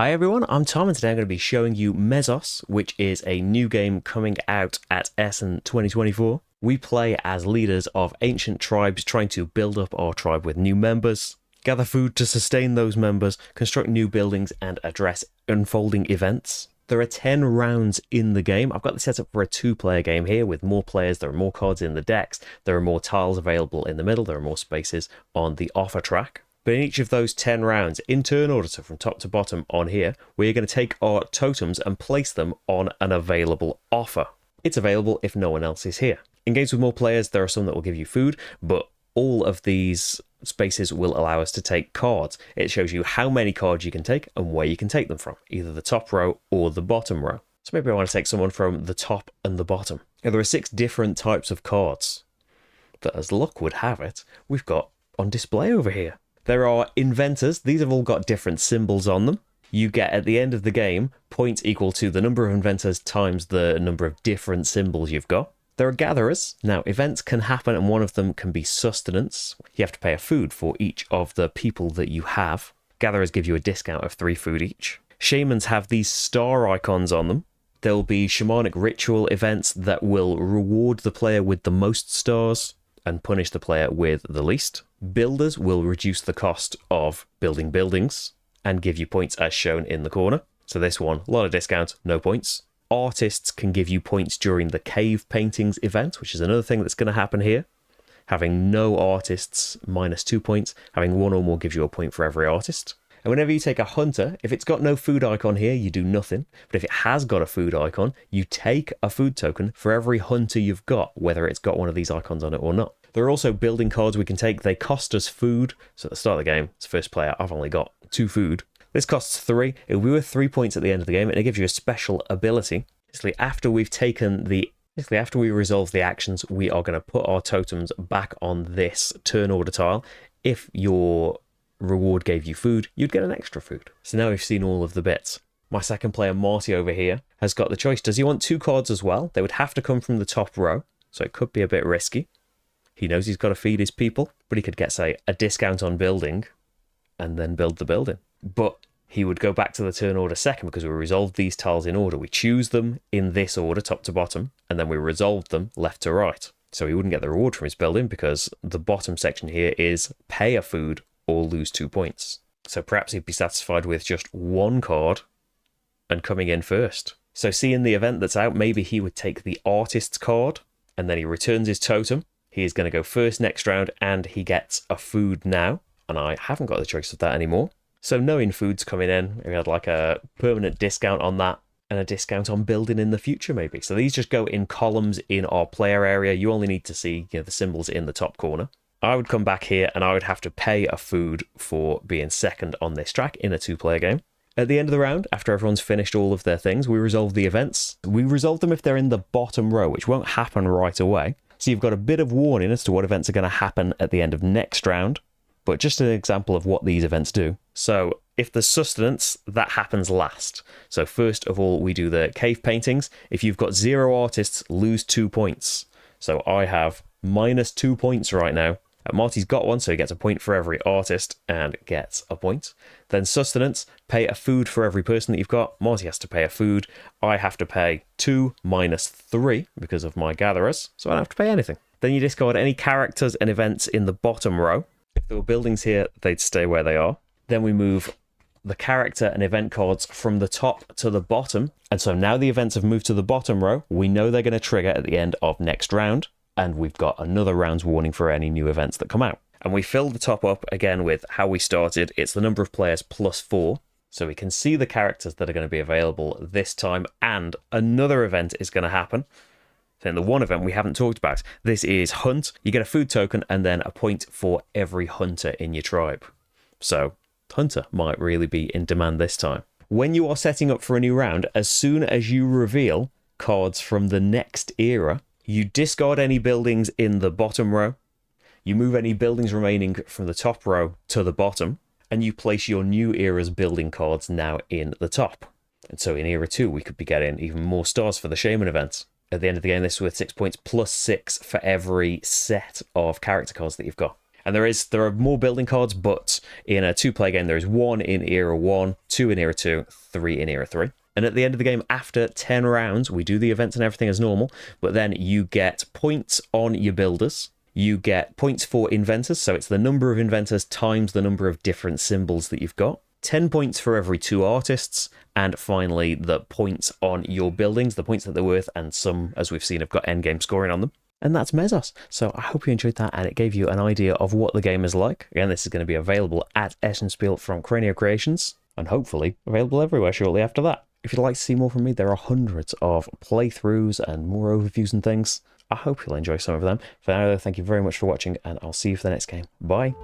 Hi everyone, I'm Tom and today I'm going to be showing you MESOS, which is a new game coming out at Essen 2024. We play as leaders of ancient tribes trying to build up our tribe with new members, gather food to sustain those members, construct new buildings and address unfolding events. There are 10 rounds in the game. I've got this set up for a 2-player game here with more players. There are more cards in the decks. There are more tiles available in the middle. There are more spaces on the offer track. But in each of those 10 rounds, in turn order, so from top to bottom on here, we're going to take our totems and place them on an available offer. It's available if no one else is here. In games with more players, there are some that will give you food, but all of these spaces will allow us to take cards. It shows you how many cards you can take and where you can take them from, either the top row or the bottom row. So maybe I want to take someone from the top and the bottom. Now, there are 6 different types of cards that, as luck would have it, we've got on display over here. There are inventors. These have all got different symbols on them. You get, at the end of the game, points equal to the number of inventors times the number of different symbols you've got. There are gatherers. Now, events can happen and one of them can be sustenance. You have to pay a food for each of the people that you have. Gatherers give you a discount of 3 food each. Shamans have these star icons on them. There'll be shamanic ritual events that will reward the player with the most stars and punish the player with the least. Builders will reduce the cost of building buildings and give you points as shown in the corner. So this one, a lot of discount, no points. Artists can give you points during the cave paintings event, which is another thing that's going to happen here. Having no artists, -2 points. Having one or more gives you a point for every artist. And whenever you take a hunter, if it's got no food icon here, you do nothing. But if it has got a food icon, you take a food token for every hunter you've got, whether it's got one of these icons on it or not. There are also building cards we can take. They cost us food. So at the start of the game, as first player, I've only got 2 food. This costs 3. It will be worth 3 points at the end of the game, and it gives you a special ability. Basically, after we resolve the actions, we are going to put our totems back on this turn order tile. If your reward gave you food, you'd get an extra food. So now we've seen all of the bits. My second player, Marty, over here, has got the choice. Does he want 2 cards as well? They would have to come from the top row, so it could be a bit risky. He knows he's got to feed his people, but he could get, say, a discount on building and then build the building. But he would go back to the turn order second because we resolved these tiles in order. We choose them in this order, top to bottom, and then we resolved them left to right. So he wouldn't get the reward from his building because the bottom section here is pay a food or lose 2 points. So perhaps he'd be satisfied with just 1 card and coming in first. So seeing the event that's out, maybe he would take the artist's card and then he returns his totem. He is going to go first next round and he gets a food now. And I haven't got the choice of that anymore. So knowing food's coming in, we had like a permanent discount on that and a discount on building in the future maybe. So these just go in columns in our player area. You only need to see the symbols in the top corner. I would come back here and I would have to pay a food for being second on this track in a 2-player game. At the end of the round, after everyone's finished all of their things, we resolve the events. We resolve them if they're in the bottom row, which won't happen right away. So you've got a bit of warning as to what events are going to happen at the end of next round, but just an example of what these events do. So if there's sustenance, that happens last. So first of all, we do the cave paintings. If you've got 0 artists, lose 2 points. So I have -2 points right now. Marty's got 1, so he gets a point for every artist and gets a point. Then sustenance, pay a food for every person that you've got. Marty has to pay a food. I have to pay 2 -3 because of my gatherers, so I don't have to pay anything. Then you discard any characters and events in the bottom row. If there were buildings here, they'd stay where they are. Then we move the character and event cards from the top to the bottom. And so now the events have moved to the bottom row. We know they're going to trigger at the end of next round. And we've got another round's warning for any new events that come out. And we fill the top up again with how we started. It's the number of players +4. So we can see the characters that are going to be available this time. And another event is going to happen. Then the one event we haven't talked about. This is Hunt. You get a food token and then a point for every hunter in your tribe. So Hunter might really be in demand this time. When you are setting up for a new round, as soon as you reveal cards from the next era, you discard any buildings in the bottom row, you move any buildings remaining from the top row to the bottom, and you place your new era's building cards now in the top. And so in era 2, we could be getting even more stars for the Shaman event. At the end of the game, this is worth 6 points +6 for every set of character cards that you've got. And there are more building cards, but in a 2-player game, there is 1 in Era 1, 2 in Era 2, 3 in Era 3. And at the end of the game, after 10 rounds, we do the events and everything as normal, but then you get points on your builders. You get points for inventors, so it's the number of inventors times the number of different symbols that you've got. 10 points for every 2 artists, and finally the points on your buildings, the points that they're worth, and some, as we've seen, have got endgame scoring on them. And that's Mesos. So I hope you enjoyed that and it gave you an idea of what the game is like. Again, this is going to be available at Essenspiel from Cranio Creations, and hopefully available everywhere shortly after that. If you'd like to see more from me, there are hundreds of playthroughs and more overviews and things. I hope you'll enjoy some of them. For now, though, thank you very much for watching, and I'll see you for the next game. Bye!